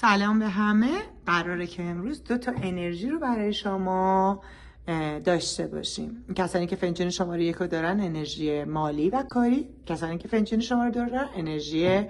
سلام به همه. قراره که امروز 2 تا انرژی رو برای شما داشته باشیم. کسانی که فنجان شماره 1 رو دارن انرژی مالی و کاری، کسانی که فنجان شماره 2 رو دارن انرژی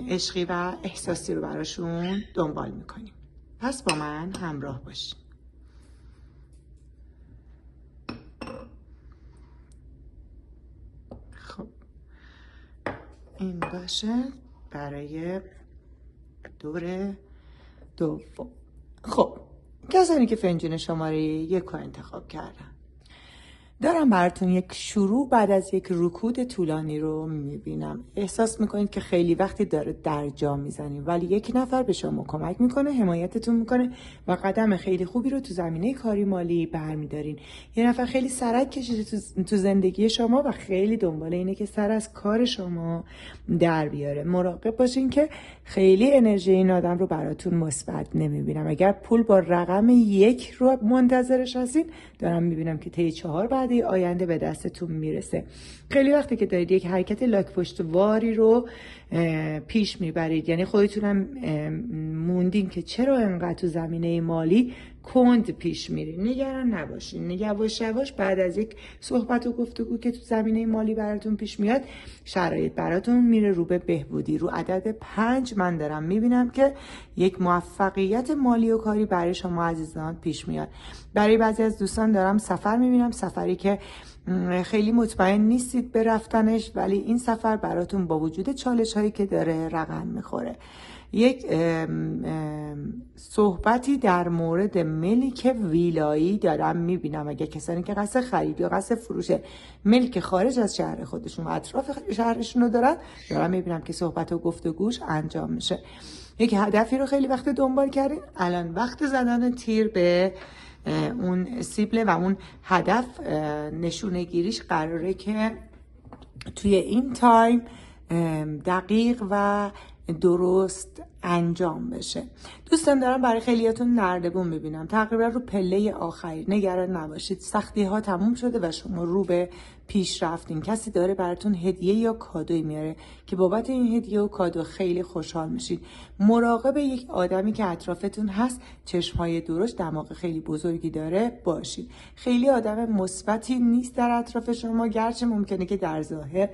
عشقی و احساسی رو براشون دنبال میکنیم. پس با من همراه باشیم. خب این باشه برای دور دوم. خب کسانی که فنجان شماره 1 رو انتخاب کردن، دارم براتون یک شروع بعد از یک رکود طولانی رو میبینم. احساس میکنید که خیلی وقتی داره در جا میزنید، ولی یک نفر به شما کمک میکنه، حمایتتون میکنه و قدم خیلی خوبی رو تو زمینه کاری مالی برمیدارین. یه نفر خیلی سرک کشیده تو زندگی شما و خیلی دنبال اینه که سر از کار شما در بیاره. مراقب باشین که خیلی انرژی این آدم رو براتون مثبت نمیبینم. اگر پول با رقم 1 رو منتظرش هستین، دارم میبینم که طی 4 بعد آینده به دستتون میرسه. خیلی وقتی که دارید یک حرکت لاک پشتواری رو پیش میبرید، یعنی خودتونم موندین که چرا انقدر تو زمینه مالی کند پیش میرین. نگران نباشین، یواش یواش بعد از یک صحبت و گفتگو که تو زمینه مالی براتون پیش میاد، شرایط براتون میره رو به بهبودی. رو عدد 5 من دارم میبینم که یک موفقیت مالی و کاری برای شما عزیزان پیش میاد. برای بعضی از دوستان دارم سفر میبینم، سفری که خیلی مطمئن نیستید به رفتنش، ولی این سفر براتون با وجود چالش هایی که داره رقم میخوره. یک صحبتی در مورد ملک ویلایی دارم میبینم. اگه کسانی که قصد خرید یا قصد فروش ملک خارج از شهر خودشون و اطراف شهرشون رو دارم میبینم که صحبت و گفتگوش انجام میشه. یک هدفی رو خیلی وقت دنبال کردین، الان وقت زدن تیر به اون سیبل و اون هدف نشونه گیریش قراره که توی این تایم دقیق و درست انجام بشه. دوستان دارم برای خیلیاتون نردبون میبینم، تقریبا رو پله آخری. نگران نباشید، سختی ها تموم شده و شما رو به پیش رفتین. کسی داره براتون هدیه یا کادوی میاره که بابت این هدیه و کادو خیلی خوشحال میشید. مراقب یک آدمی که اطرافتون هست، چشمهای درشت، دماغ خیلی بزرگی داره باشید. خیلی آدم مثبتی نیست در اطراف شما، گرچه ممکنه که در ظاهر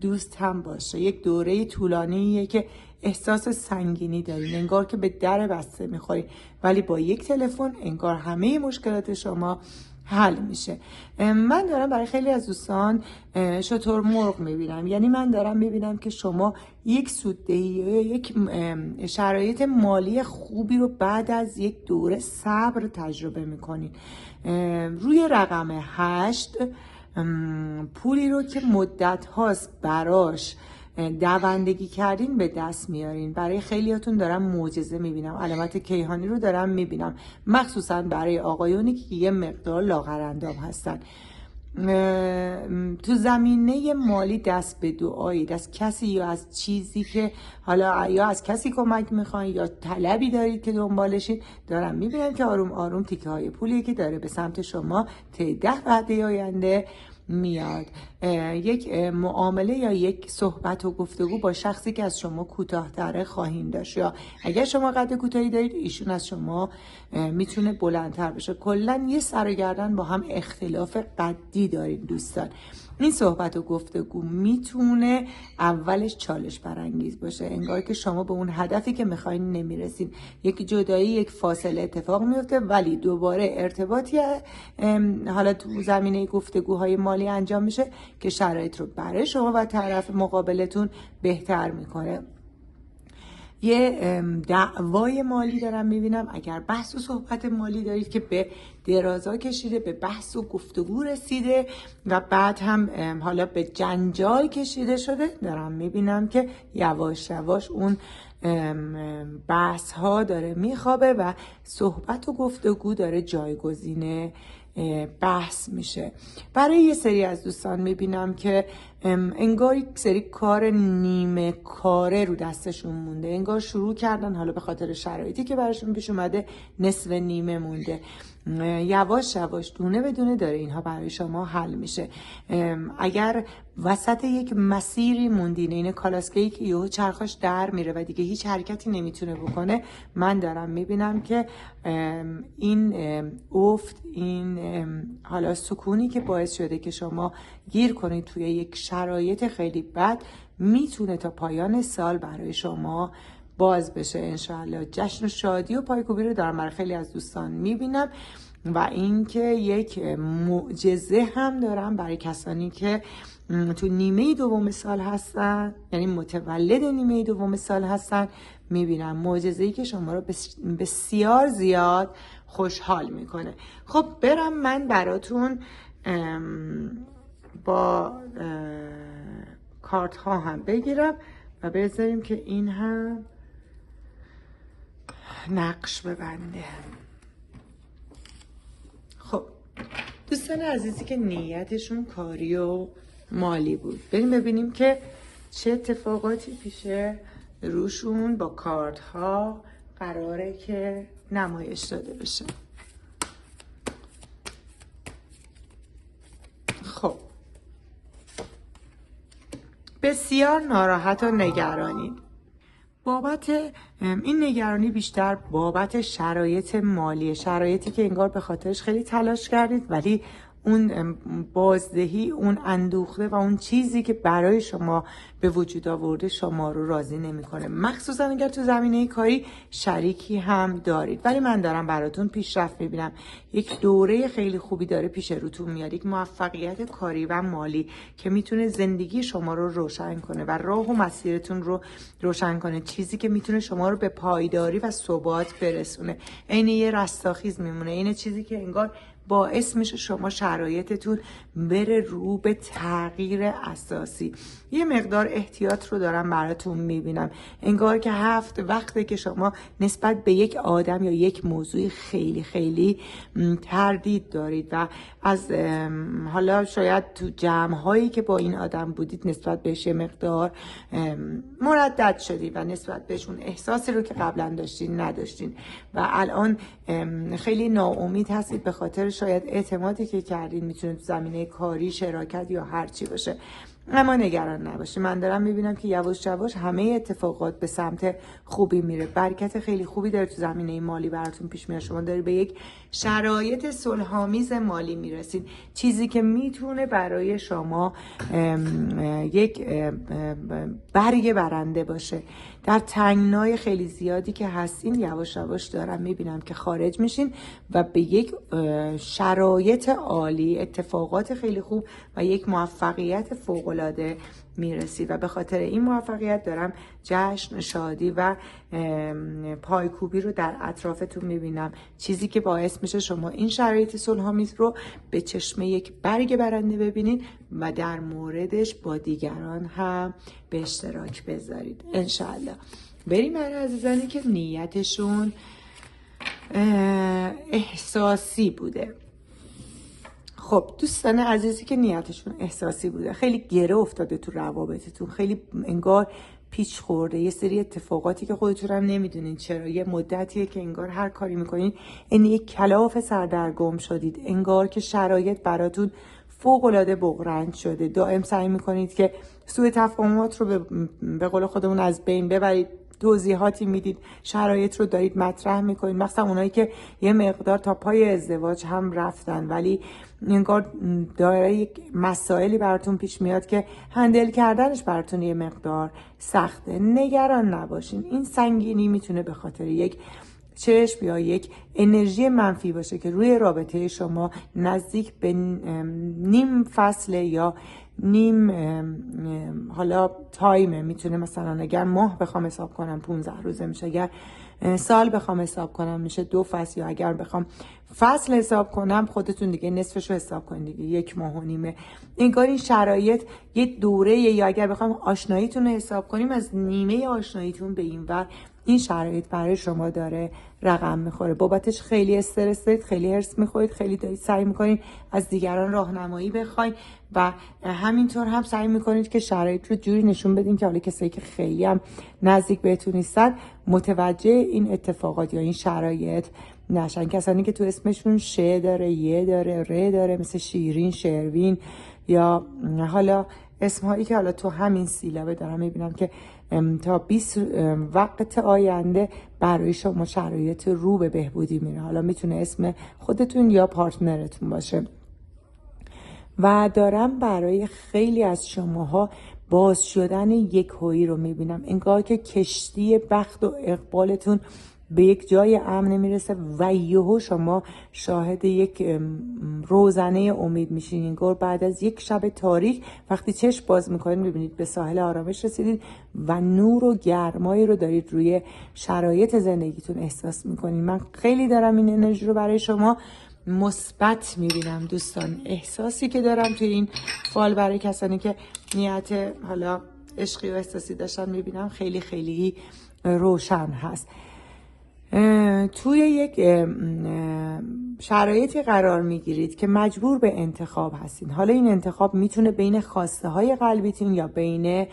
دوست هم باشه. یک دوره طولانیه که احساس سنگینی دارین، انگار که به در بسته میخورین، ولی با یک تلفن انگار همه مشکلات شما حل میشه. من دارم برای خیلی از دوستان شتر مرغ میبینم، یعنی من دارم میبینم که شما یک سوددهی یا یک شرایط مالی خوبی رو بعد از یک دوره صبر تجربه میکنین. روی رقم 8 پولی رو که مدت هاست براش دوندگی کردین به دست میارین. برای خیلیاتون دارم معجزه میبینم، علامت کیهانی رو دارم میبینم، مخصوصا برای آقایونی که یه مقدار لاغرندام هستن. تو زمینه مالی دست به دعایید از کسی یا از چیزی که حالا یا از کسی کمک میخواین یا طلبی دارید که دنبالشید. دارم میبینم که آروم آروم تیکه های پولی که داره به سمت شما طی 10 وعده آینده میاد. یک معامله یا یک صحبت و گفتگو با شخصی که از شما کوتاه‌تره خواهید داشت، یا اگر شما قد کوتاهی دارید، ایشون از شما میتونه بلندتر بشه. کلا یه سر و گردن با هم اختلاف قدی دارید دوستان. این صحبت و گفتگو میتونه اولش چالش برانگیز باشه، انگار که شما به اون هدفی که میخواین نمیرسین. یک جدایی، یک فاصله اتفاق میفته، ولی دوباره ارتباطی حالا تو زمینه گفتگوهای مالی انجام میشه که شرایط رو برای شما و طرف مقابلتون بهتر میکنه. یه دعوای مالی دارم میبینم. اگر بحث و صحبت مالی دارید که به درازا کشیده، به بحث و گفتگو رسیده و بعد هم حالا به جنجال کشیده شده، دارم میبینم که یواش یواش اون بحث ها داره میخوابه و صحبت و گفتگو داره جایگزین بحث میشه. برای یه سری از دوستان میبینم که انگار یک سری کار نیمه کاره رو دستشون مونده، انگار شروع کردن حالا به خاطر شرایطی که براشون پیش اومده نصف نیمه مونده. یواش یواش دونه به دونه داره اینها برای شما حل میشه. اگر وسط یک مسیری موندین، این کالاسکه‌ای که یهو چرخش در میره و دیگه هیچ حرکتی نمیتونه بکنه، من دارم میبینم که این افت، این حالا سکونی که باعث شده که شما گیر کنید توی یک شرایط خیلی بد، میتونه تا پایان سال برای شما باز بشه انشاءالله. جشن و شادی و پایکوبی رو دارم برای خیلی از دوستان میبینم و اینکه یک معجزه هم دارم برای کسانی که تو نیمه دوم سال هستن، یعنی متولد نیمه دوم سال هستن. میبینم معجزه‌ای که شما رو بسیار زیاد خوشحال میکنه. خب برم من براتون با کارت ها هم بگیرم و بذاریم که این هم نقش ببنده. خب دوستان عزیزی که نیتشون کاری و مالی بود، بریم ببینیم که چه اتفاقاتی پیش روشون با کارت ها قراره که نمایش داده بشه. خب بسیار ناراحت و نگرانید. بابت این نگرانی بیشتر بابت شرایط مالی، شرایطی که انگار به خاطرش خیلی تلاش کردید ولی اون بازدهی، اون اندوخته و اون چیزی که برای شما به وجود آورده شما رو راضی نمیکنه، مخصوصا اگر تو زمینه کاری شریکی هم دارید. ولی من دارم براتون پیشرفت میبینم، یک دوره خیلی خوبی داره پیش روتون میاد، یک موفقیت کاری و مالی که میتونه زندگی شما رو روشن کنه و راه و مسیرتون رو روشن کنه، چیزی که میتونه شما رو به پایداری و ثبات برسونه. عین یه رستاخیز میمونه، این چیزی که انگار باعث میشه شما شرایطتون بره رو به تغییر اساسی. یه مقدار احتیاط رو دارم براتون میبینم، انگار که وقته که شما نسبت به یک آدم یا یک موضوع خیلی خیلی تردید دارید و از حالا شاید تو جمع‌هایی که با این آدم بودید نسبت بهش یه مقدار مردد شدید و نسبت بهشون احساسی رو که قبلا داشتین نداشتین و الان خیلی ناامید هستید به خاطر شاید اعتمادی که کردین، میتونه تو زمینه کاری، شراکت یا هر چی باشه. اما نگران نباشید، من دارم میبینم که یواش یواش همه اتفاقات به سمت خوبی میره. برکت خیلی خوبی داره تو زمینه مالی براتون پیش میاد، شما داری به یک شرایط صلح‌آمیز مالی میرسید، چیزی که میتونه برای شما یک برگ برنده باشه. در تنگنای خیلی زیادی که هستین یواش یواش دارم میبینم که خارج میشین و به یک شرایط عالی، اتفاقات خیلی خوب و یک موفقیت فوق‌العاده میرسید و به خاطر این موفقیت دارم جشن، شادی و پایکوبی رو در اطرافتون میبینم، چیزی که باعث میشه شما این شرایط صلح‌آمیز رو به چشم یک برگ برنده ببینید و در موردش با دیگران هم به اشتراک بذارید انشالله. بریم برای عزیزانی که نیتشون احساسی بوده. خب دوستان عزیزی که نیتشون احساسی بوده، خیلی گره افتاده تو روابطتون، خیلی انگار پیچ خورده، یه سری اتفاقاتی که خودتون هم نمیدونین چرا، یه مدتیه که انگار هر کاری میکنین این یک کلاف سردرگم شدید، انگار که شرایط براتون فوق‌العاده بغرنج شده، دائم سعی میکنید که سوء تفاهمات رو به قول خودمون از بین ببرید، توضیحاتی میدید، شرایط رو دارید مطرح میکنید، مثلا اونایی که یه مقدار تا پای ازدواج هم رفتن ولی انگار داره یک مسائلی براتون پیش میاد که هندل کردنش براتون یه مقدار سخته. نگران نباشین، این سنگینی میتونه به خاطر یک چشم یا یک انرژی منفی باشه که روی رابطه شما نزدیک به نیم فصل یا نیم حالا تایمه، میتونه مثلا اگر ماه بخوام حساب کنم 15 روزه میشه، اگر سال بخوام حساب کنم میشه 2 فصل، یا اگر بخوام فصل حساب کنم خودتون دیگه نصفشو حساب کنید دیگه 1 ماه و نیمه. انگار این شرایط یه دوره، یا اگر بخوام آشناییتون رو حساب کنیم از نیمه آشناییتون به این ور این شرایط برای شما داره رقم میخوره. بابتش خیلی استرس دارید، خیلی هرس میخورید، خیلی دارید سعی میکنید از دیگران راهنمایی بخواید و همینطور هم سعی میکنید که شرایط رو جوری نشون بدین که حالا کسایی که خیلی هم نزدیک بهتون نیستن متوجه این اتفاقات یا این شرایط نشن. کسانی که تو اسمشون ش داره، ی داره، ر داره، مثل شیرین، شروین یا حالا اسمهایی که حالا تو همین سیلابه دارم میبینم که تا 20 وقت آینده برای شما شرایط رو به بهبودی میره. حالا میتونه اسم خودتون یا پارتنرتون باشه و دارم برای خیلی از شماها باز شدن یک هویی رو میبینم. انگار که کشتی بخت و اقبالتون به یک جای امن میرسه و یهو شما شاهد یک روزنه امید میشین. انگار بعد از یک شب تاریک وقتی چشم باز میکنید میبینید به ساحل آرامش رسیدید و نور و گرمایی رو دارید روی شرایط زندگیتون احساس میکنید. من خیلی دارم این انرژی رو برای شما مثبت میبینم دوستان. احساسی که دارم توی این فال برای کسانی که نیت حالا عشقی و احساسی داشتن میبینم خیلی خیلی روشن هست. توی یک شرایطی قرار میگیرید که مجبور به انتخاب هستین. حالا این انتخاب میتونه بین خواسته های قلبیتون یا بین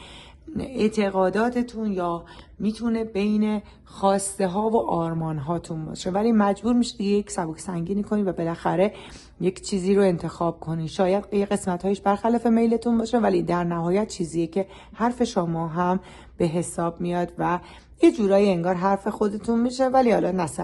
اعتقاداتتون یا میتونه بین خواسته ها و آرمان هاتون باشه، ولی مجبور میشید یک سبک سنگینی کنید و بالاخره یک چیزی رو انتخاب کنید. شاید یه قسمت هایش برخلاف میلتون باشه ولی در نهایت چیزیه که حرف شما هم به حساب میاد و یه جورایی انگار حرف خودتون میشه، ولی حالا نه 100%،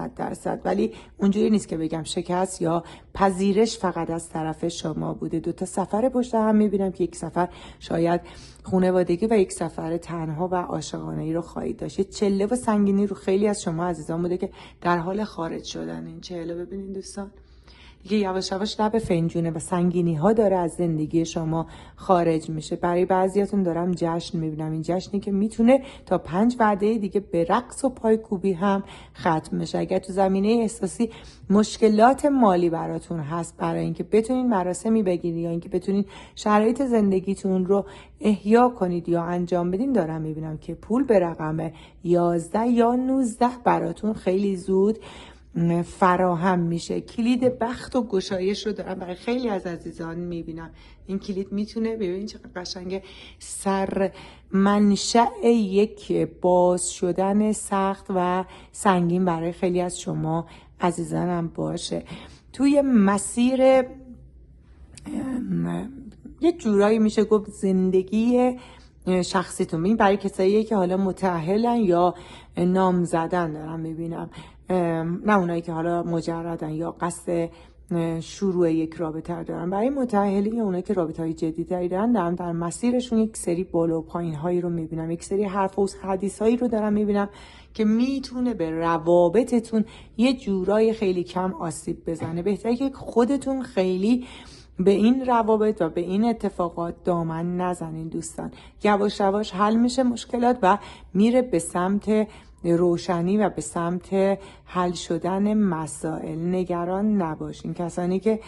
ولی اونجوری نیست که بگم شکست یا پذیرش فقط از طرف شما بوده. 2 سفر پشت هم میبینم که یک سفر شاید خانوادگی و یک سفر تنها و عاشقانه‌ای رو خواهید داشت. چله و سنگینی رو خیلی از شما عزیزان بوده که در حال خارج شدن. این چله ببینید دوستان دیگه یواش یواش لب فنجونه و سنگینی ها داره از زندگی شما خارج میشه. برای بعضیاتون دارم جشن میبینم. این جشنی که میتونه تا 5 وعده دیگه به رقص و پایکوبی هم ختم بشه. اگر تو زمینه احساسی مشکلات مالی براتون هست برای اینکه بتونین مراسمی بگیرید یا اینکه بتونین شرایط زندگیتون رو احیا کنید یا انجام بدین، دارم میبینم که پول به رقم 11 یا 19 براتون خیلی زود فراهم میشه. کلید بخت و گشایش رو دارم برای خیلی از عزیزان میبینم. این کلید میتونه ببینید چقدر قشنگه سر منشأ یک باز شدن سخت و سنگین برای خیلی از شما عزیزانم باشه. توی مسیر یک جورایی میشه گفت زندگی شخصیتون، این برای کساییه که حالا متأهلن یا نامزدن دارم میبینم، نه اونایی که حالا مجردن یا قصد شروع یک رابطه دارن. برای متأهلین یا اونایی که رابطه های جدی دارن در مسیرشون یک سری بالا و پایین هایی رو میبینم، یک سری حرف و حدیث هایی رو دارم میبینم که میتونه به روابطتون یه جورای خیلی کم آسیب بزنه. بهتره که خودتون خیلی به این روابط و به این اتفاقات دامن نزنین دوستان. یواش یواش حل میشه مشکلات و میره به سمت روشنی و به سمت حل شدن مسائل. نگران نباشین. کسانی که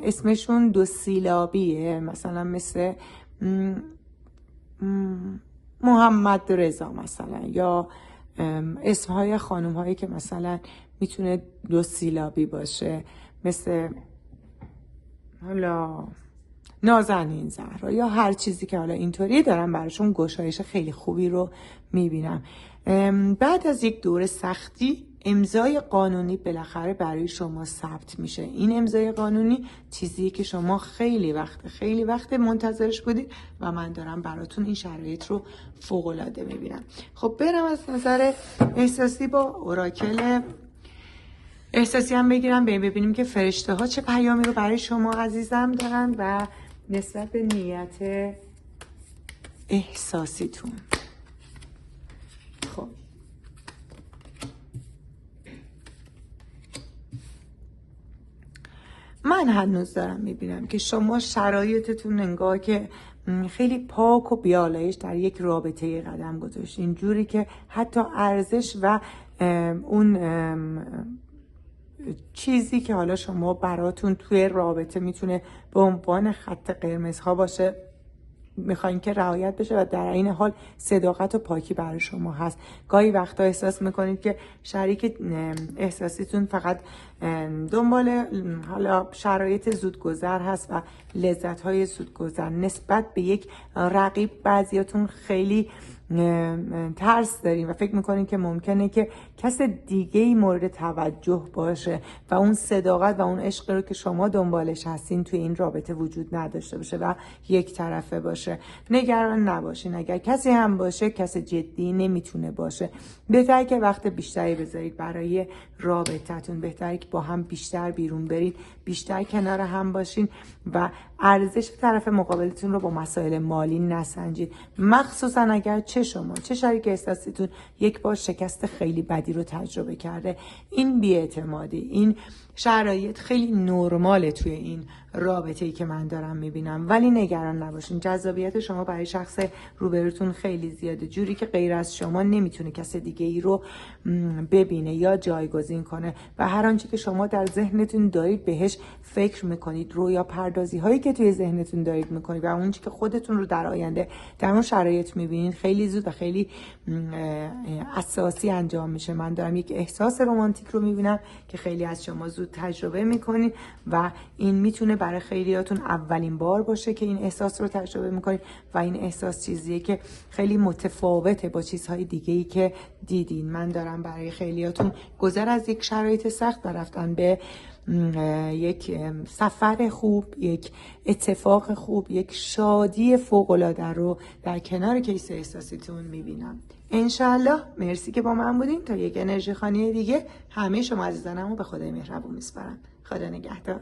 اسمشون 2 سیلابیه مثلا مثل محمد رضا مثلا یا اسمهای خانم هایی که مثلا میتونه 2 سیلابی باشه مثل حالا نازنین زهرا یا هر چیزی که حالا اینطوری دارم براشون گشایش خیلی خوبی رو میبینم. بعد از یک دوره سختی امضای قانونی بالاخره برای شما ثبت میشه. این امضای قانونی چیزیه که شما خیلی وقت منتظرش بودید و من دارم براتون این شرایط رو فوق العاده میبینم. خب برم از نظر احساسی با اوراکل احساسی هم بگیرم ببینیم که فرشته ها چه پیامی رو برای شما عزیزم دارن و نسبت به نیت احساسیتون. خب من هنوز دارم میبینم که شما شرایطتون انگار که خیلی پاک و بیالایش در یک رابطه قدم گذاشتین، جوری که حتی ارزش و اون چیزی که حالا شما براتون توی رابطه میتونه به عنوان خط قرمزها باشه میخواین که رعایت بشه و در این حال صداقت و پاکی برای شما هست. گاهی وقتا احساس میکنید که شریک احساسیتون فقط دنبال حالا شرایط زودگذر هست و لذت‌های زودگذر. نسبت به یک رقیب بعضیاتون خیلی ترس دارین و فکر میکنین که ممکنه که کس دیگه‌ای مورد توجه باشه و اون صداقت و اون عشق رو که شما دنبالش هستین توی این رابطه وجود نداشته باشه و یک طرفه باشه. نگران نباشین، اگر کسی هم باشه کس جدی نمیتونه باشه. بهتره که وقت بیشتری بذارید برای رابطتون، بهتره که با هم بیشتر بیرون برید، بیشتر کنار هم باشین و ارزش طرف مقابلتون رو با مسائل مالی نسنجید، مخصوصا اگر چه شما چه شریک احساسیتون یک بار شکست خیلی بدی رو تجربه کرده. این بی‌اعتمادی، این شرایط خیلی نرماله توی این رابطه‌ای که من دارم میبینم، ولی نگران نباشین. جذابیت شما برای شخص روبروتون خیلی زیاده، جوری که غیر از شما نمیتونه کس دیگه ای رو ببینه یا جایگزین کنه و هر آنچه که شما در ذهنتون دارید بهش فکر میکنید، رویا پردازی هایی که توی ذهنتون دارید میکنید و اون چیزی که خودتون رو در آینده در اون شرایط میبینید خیلی زود و خیلی اساسی انجام میشه. من دارم یک احساس رمانتیک رو میبینم که خیلی از شما زود تجربه میکنید و این میتونه برای خیلیاتون اولین بار باشه که این احساس رو تجربه میکنید و این احساس چیزیه که خیلی متفاوته با چیزهای دیگه‌ای که دیدین. من دارم برای خیلیاتون گذر از یک شرایط سخت و رفتن به یک سفر خوب، یک اتفاق خوب، یک شادی فوق‌العاده رو در کنار کیس احساسیتون میبینم. انشالله. مرسی که با من بودین. تا یک انرژی خانی دیگه همه شما عزیزانمو به خدای مهربون میسپارم. خدا نگهدار.